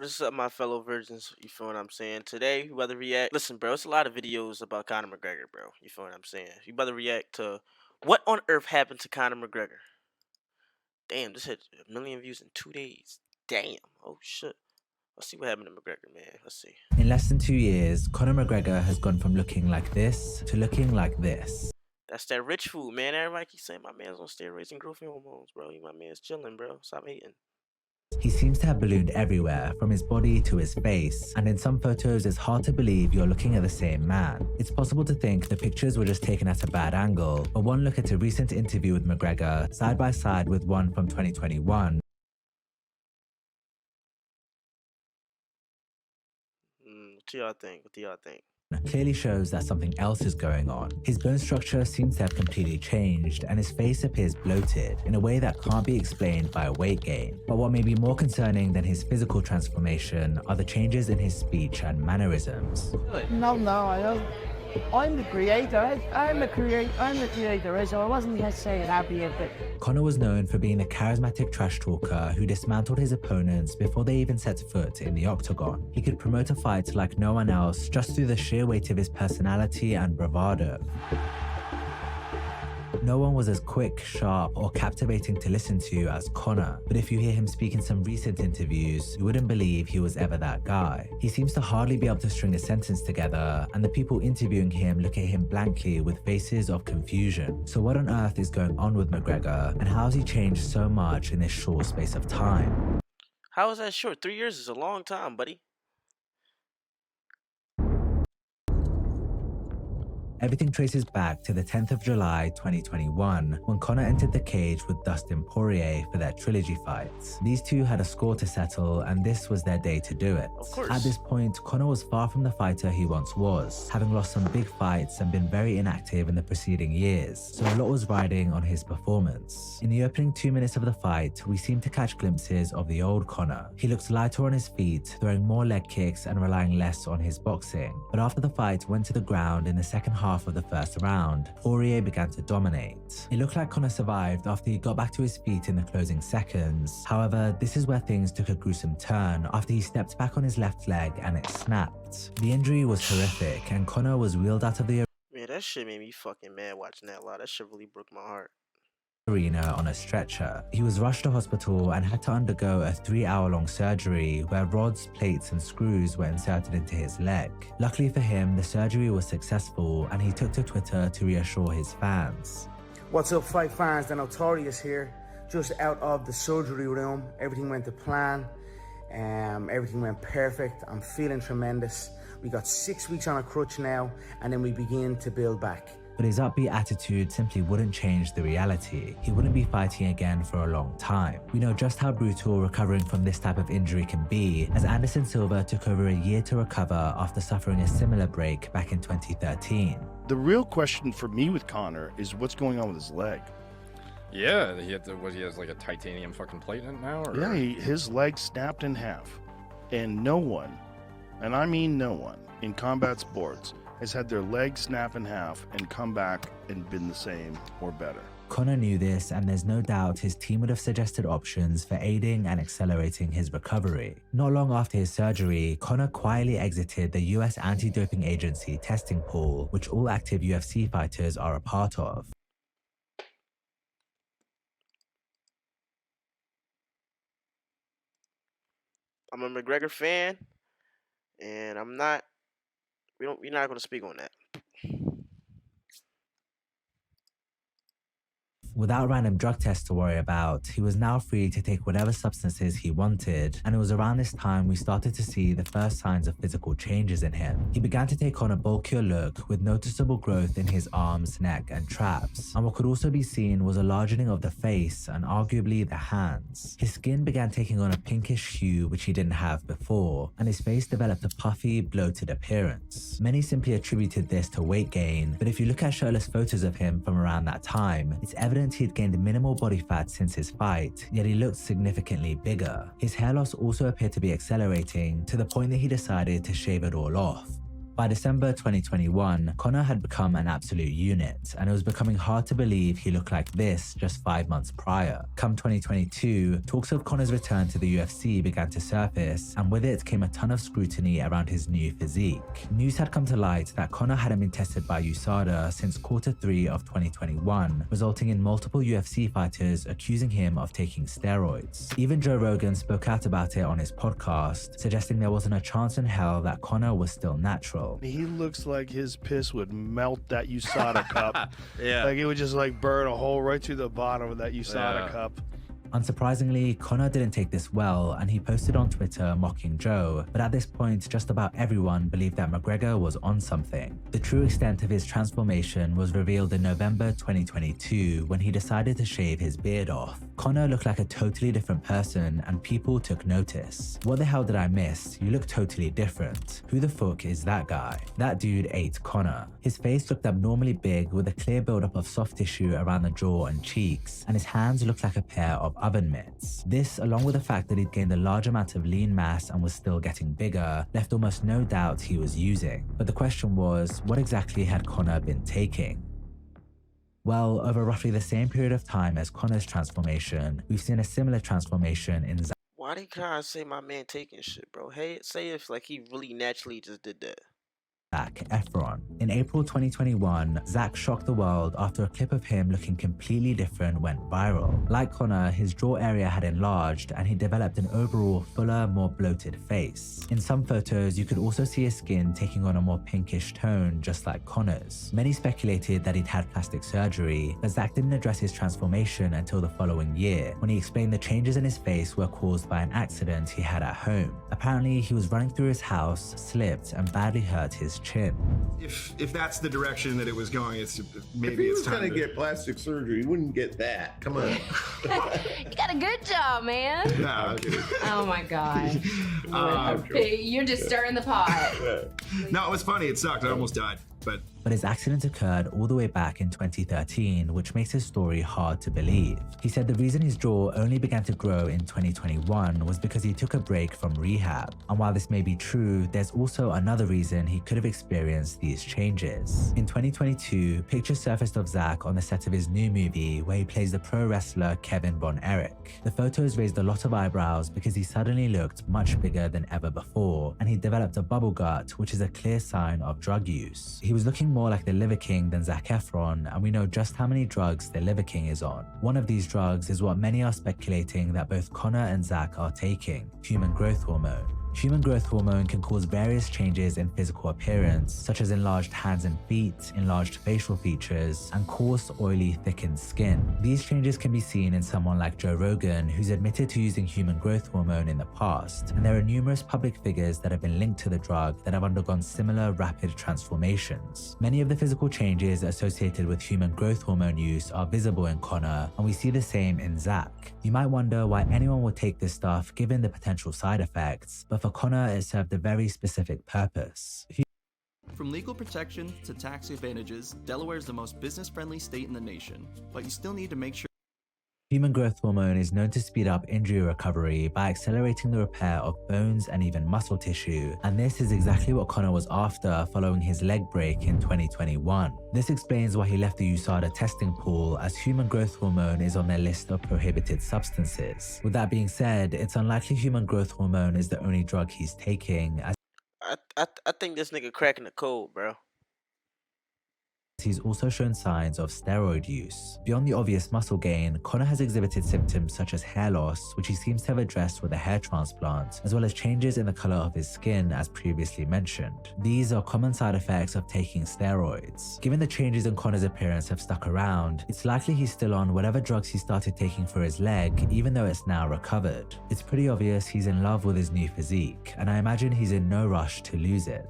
What is up, my fellow virgins? You feel what I'm saying? Today, we about to react. Listen, bro, it's a lot of videos about Conor McGregor, bro. You feel what I'm saying? You about to react to what on earth happened to Conor McGregor. Damn, this hit 1,000,000 views in 2 days. Damn. Oh, shit. Let's see what happened to McGregor, man. Let's see. In less than 2 years, Conor McGregor has gone from looking like this to looking like this. That's that rich food, man. Everybody keeps saying my man's on steroids and growth hormones, bro. My man's chilling, bro. Stop hating. He seems to have ballooned everywhere, from his body to his face, and in some photos it's hard to believe you're looking at the same man. It's possible to think the pictures were just taken at a bad angle, but one look at a recent interview with McGregor, side by side with one from 2021, What do y'all think? What do y'all think? clearly shows that something else is going on. His bone structure seems to have completely changed, and his face appears bloated in a way that can't be explained by weight gain. But what may be more concerning than his physical transformation are the changes in his speech and mannerisms. No, I don't. I'm the creator. I'm the creator, so I wasn't necessarily happy with it. Conor was known for being the charismatic trash talker who dismantled his opponents before they even set foot in the octagon. He could promote a fight like no one else just through the sheer weight of his personality and bravado. No one was as quick, sharp, or captivating to listen to as Conor, but if you hear him speak in some recent interviews, you wouldn't believe he was ever that guy. He seems to hardly be able to string a sentence together, and the people interviewing him look at him blankly with faces of confusion. So what on earth is going on with McGregor, and how has he changed so much in this short space of time? How is that short? 3 years is a long time, buddy. Everything traces back to the 10th of July 2021, when Conor entered the cage with Dustin Poirier for their trilogy fights. These two had a score to settle, and this was their day to do it. Of course. At this point, Conor was far from the fighter he once was, having lost some big fights and been very inactive in the preceding years, so a lot was riding on his performance. In the opening 2 minutes of the fight, we seemed to catch glimpses of the old Conor. He looked lighter on his feet, throwing more leg kicks and relying less on his boxing. But after the fight went to the ground in the second half of the first round, Poirier began to dominate. It looked like Conor survived after he got back to his feet in the closing seconds. However, this is where things took a gruesome turn after he stepped back on his left leg and it snapped. The injury was horrific, and Conor was wheeled out of the Man, that shit made me fucking mad watching that live. That shit really broke my heart. arena on a stretcher. He was rushed to hospital and had to undergo a 3-hour-long surgery where rods, plates, and screws were inserted into his leg. Luckily for him, the surgery was successful, and he took to Twitter to reassure his fans. What's up, fight fans? The Notorious here, just out of the surgery room. Everything went to plan. Everything went perfect. I'm feeling tremendous. We got 6 weeks on a crutch now, and then we begin to build back. But his upbeat attitude simply wouldn't change the reality. He wouldn't be fighting again for a long time. We know just how brutal recovering from this type of injury can be, as Anderson Silva took over a year to recover after suffering a similar break back in 2013. The real question for me with Conor is what's going on with his leg. Yeah, he has like a titanium fucking plate in it now? Or? Yeah, his leg snapped in half. And no one, and I mean no one, in combat sports has had their leg snap in half and come back and been the same or better. Conor knew this, and there's no doubt his team would have suggested options for aiding and accelerating his recovery. Not long after his surgery, Conor quietly exited the US anti-doping agency testing pool, which all active UFC fighters are a part of. I'm a McGregor fan, and we're not going to speak on that. Without random drug tests to worry about, he was now free to take whatever substances he wanted, and it was around this time we started to see the first signs of physical changes in him. He began to take on a bulkier look with noticeable growth in his arms, neck, and traps, and what could also be seen was a largening of the face and arguably the hands. His skin began taking on a pinkish hue which he didn't have before, and his face developed a puffy, bloated appearance. Many simply attributed this to weight gain, but if you look at shirtless photos of him from around that time, it's evident he'd gained minimal body fat since his fight, yet he looked significantly bigger. His hair loss also appeared to be accelerating to the point that he decided to shave it all off. By December 2021, Conor had become an absolute unit, and it was becoming hard to believe he looked like this just 5 months prior. Come 2022, talks of Conor's return to the UFC began to surface, and with it came a ton of scrutiny around his new physique. News had come to light that Conor hadn't been tested by USADA since Q3 of 2021, resulting in multiple UFC fighters accusing him of taking steroids. Even Joe Rogan spoke out about it on his podcast, suggesting there wasn't a chance in hell that Conor was still natural. He looks like his piss would melt that USADA cup. Yeah. Like it would just like burn a hole right through the bottom of that USADA cup. Unsurprisingly, Conor didn't take this well, and he posted on Twitter mocking Joe, but at this point just about everyone believed that McGregor was on something. The true extent of his transformation was revealed in November 2022 when he decided to shave his beard off. Conor looked like a totally different person, and people took notice. What the hell did I miss? You look totally different. Who the fuck is that guy? That dude ate Conor. His face looked abnormally big with a clear buildup of soft tissue around the jaw and cheeks, and his hands looked like a pair of oven mitts. This, along with the fact that he'd gained a large amount of lean mass and was still getting bigger, left almost no doubt he was using. But the question was, what exactly had Conor been taking? Well, over roughly the same period of time as Conor's transformation, we've seen a similar transformation in Why they trying to say my man taking shit, bro? Hey, say if like he really naturally just did that. Zac Efron. In April 2021, Zac shocked the world after a clip of him looking completely different went viral. Like Conor, his jaw area had enlarged and he developed an overall fuller, more bloated face. In some photos, you could also see his skin taking on a more pinkish tone, just like Conor's. Many speculated that he'd had plastic surgery, but Zac didn't address his transformation until the following year, when he explained the changes in his face were caused by an accident he had at home. Apparently, he was running through his house, slipped, and badly hurt his chin. If that's the direction that it was going, maybe if he it's was time gonna get plastic surgery, he wouldn't get that. Come on. You got a good job, man. No, I'm kidding. Oh my god. You're just stirring the pot. No, it was funny. It sucked. I almost died, But his accident occurred all the way back in 2013, which makes his story hard to believe. He said the reason his jaw only began to grow in 2021 was because he took a break from rehab. And while this may be true, there's also another reason he could have experienced these changes. In 2022, pictures surfaced of Zac on the set of his new movie where he plays the pro wrestler Kevin Von Erich. The photos raised a lot of eyebrows because he suddenly looked much bigger than ever before, and he developed a bubble gut, which is a clear sign of drug use. He was looking more like the Liver King than Zac Efron, and we know just how many drugs the Liver King is on. One of these drugs is what many are speculating that both Conor and Zac are taking: human growth hormone. Human growth hormone can cause various changes in physical appearance, such as enlarged hands and feet, enlarged facial features, and coarse, oily, thickened skin. These changes can be seen in someone like Joe Rogan, who's admitted to using human growth hormone in the past, and there are numerous public figures that have been linked to the drug that have undergone similar rapid transformations. Many of the physical changes associated with human growth hormone use are visible in Conor, and we see the same in Zac. You might wonder why anyone would take this stuff given the potential side effects, but for Conor, it served a very specific purpose. From legal protection to tax advantages, Delaware is the most business-friendly state in the nation, but you still need to make sure Human growth hormone is known to speed up injury recovery by accelerating the repair of bones and even muscle tissue, and this is exactly what Conor was after following his leg break in 2021. This explains why he left the USADA testing pool, as human growth hormone is on their list of prohibited substances. With that being said, it's unlikely human growth hormone is the only drug he's taking, as I think this nigga cracking the code, bro. he's also shown signs of steroid use. Beyond the obvious muscle gain, Conor has exhibited symptoms such as hair loss, which he seems to have addressed with a hair transplant, as well as changes in the color of his skin as previously mentioned. These are common side effects of taking steroids. Given the changes in Conor's appearance have stuck around, it's likely he's still on whatever drugs he started taking for his leg, even though it's now recovered. It's pretty obvious he's in love with his new physique, and I imagine he's in no rush to lose it.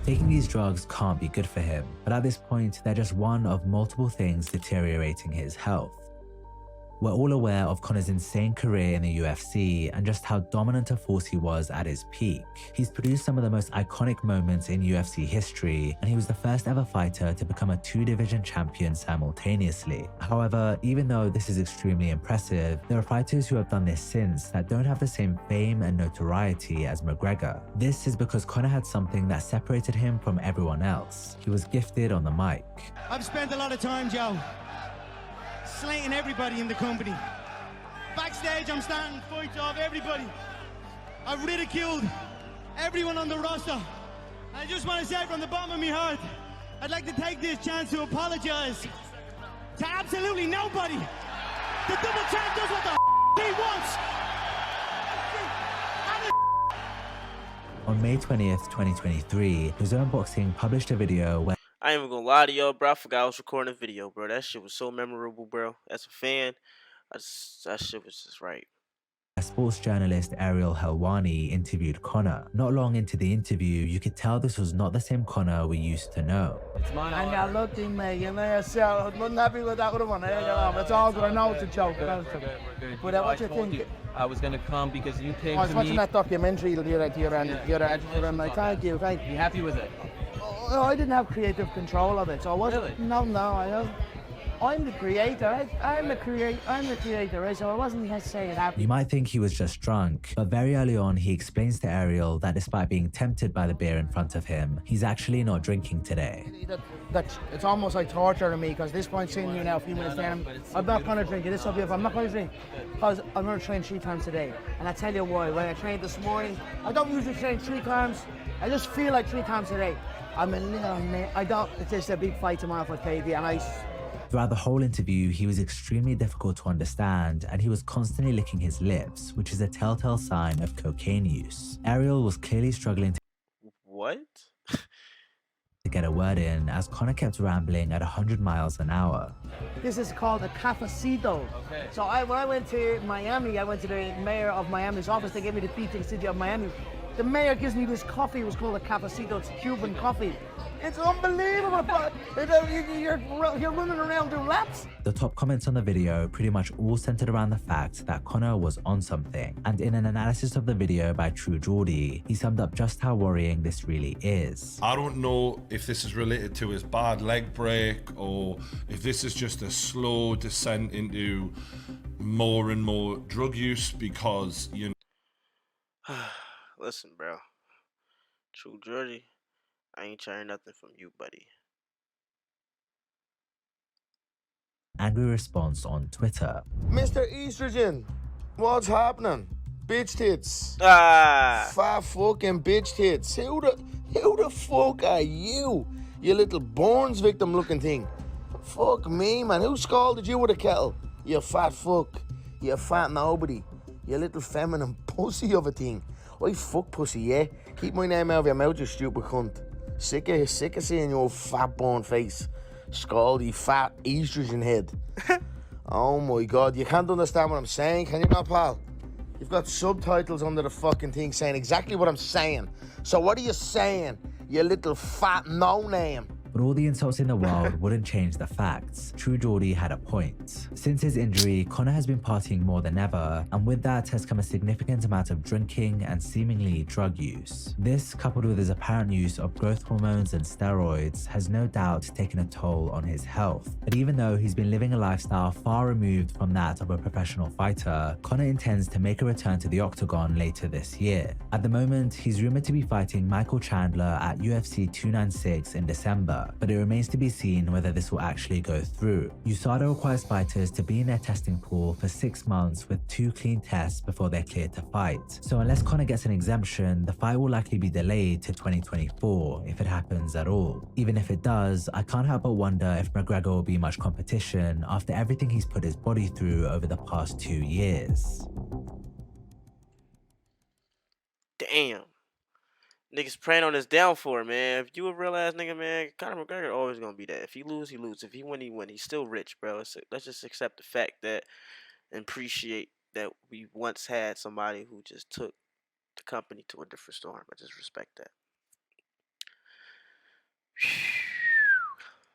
Taking these drugs can't be good for him, but at this point, they're just one of multiple things deteriorating his health. We're all aware of Conor's insane career in the UFC and just how dominant a force he was at his peak. He's produced some of the most iconic moments in UFC history, and he was the first ever fighter to become a two-division champion simultaneously. However, even though this is extremely impressive, there are fighters who have done this since that don't have the same fame and notoriety as McGregor. This is because Conor had something that separated him from everyone else. He was gifted on the mic. I've spent a lot of time, Joe, slating everybody in the company. Backstage, I'm starting fights off everybody. I've ridiculed everyone on the roster. I just want to say from the bottom of my heart, I'd like to take this chance to apologize to absolutely nobody. The double champ does what the he wants. On May 20th, 2023, DAZN Boxing published a video where I ain't even gonna lie to y'all, bro. I forgot I was recording a video, bro. That shit was so memorable, bro. As a fan, that shit was just right. sports journalist Ariel Helwani interviewed Conor. Not long into the interview, you could tell this was not the same Conor we used to know. And you're looking, mate, you know yourself. I'm not happy with that other one. It's all good. I know it's a joke. But what you think? I was going to come because you came I was to watching me. that documentary the other end. Thank you. You happy with it? Oh, I didn't have creative control of it, so I wasn't. Really? No, I don't. I'm the creator. I'm the creator, so I wasn't necessarily happy. You might think he was just drunk, but very early on he explains to Ariel that despite being tempted by the beer in front of him, he's actually not drinking today. It's almost like torture to me, because this point seeing you now a few minutes down, I'm not going to drink it. This will be if I'm not going to drink, because I'm going to train 3 times a day. And I tell you why, when I trained this morning, I don't usually train 3 times. I just feel like 3 times a day. I'm a little man. It's just a big fight tomorrow for KV, and Throughout the whole interview, he was extremely difficult to understand, and he was constantly licking his lips, which is a telltale sign of cocaine use. Ariel was clearly struggling to get a word in as Conor kept rambling at 100 miles an hour. This is called a cafecito. Okay. So when I went to Miami, I went to the mayor of Miami's office. They gave me the beating city of Miami. The mayor gives me this coffee. It was called a cafecito. It's Cuban coffee. It's unbelievable. You're running around doing laps. The top comments on the video pretty much all centered around the fact that Conor was on something. And in an analysis of the video by True Geordie, he summed up just how worrying this really is. I don't know if this is related to his bad leg break or if this is just a slow descent into more and more drug use because, you know. Listen, bro. True Geordie, I ain't trying nothing from you, buddy. Angry response on Twitter. Mr. Estrogen, what's happening? Bitch tits. Fat fucking bitch tits. Who the fuck are you? You little Burns victim looking thing. Fuck me, man. Who scalded you with a kettle? You fat fuck. You fat nobody. You little feminine pussy of a thing. I fuck pussy, yeah? Keep my name out of your mouth, you stupid cunt. Sick of seeing your fat born face. Scaldy, fat, estrogen head. Oh my God, you can't understand what I'm saying, can you not, pal? You've got subtitles under the fucking thing saying exactly what I'm saying. So what are you saying, you little fat no-name? But all the insults in the world wouldn't change the facts. True Geordie had a point. Since his injury, Conor has been partying more than ever, and with that has come a significant amount of drinking and seemingly drug use. This, coupled with his apparent use of growth hormones and steroids, has no doubt taken a toll on his health. But even though he's been living a lifestyle far removed from that of a professional fighter, Conor intends to make a return to the octagon later this year. At the moment, he's rumored to be fighting Michael Chandler at UFC 296 in December, but it remains to be seen whether this will actually go through. USADA requires fighters to be in their testing pool for 6 months with 2 clean tests before they're cleared to fight. So unless Conor gets an exemption, the fight will likely be delayed to 2024, if it happens at all. Even if it does, I can't help but wonder if McGregor will be much competition after everything he's put his body through over the past 2 years. Damn. Niggas praying on his downfall, man. If you a real ass nigga, man, Conor McGregor always gonna be that. If he lose, he lose. If he win, he win. He's still rich, bro. Let's just accept the fact that and appreciate that we once had somebody who just took the company to a different storm. I just respect that.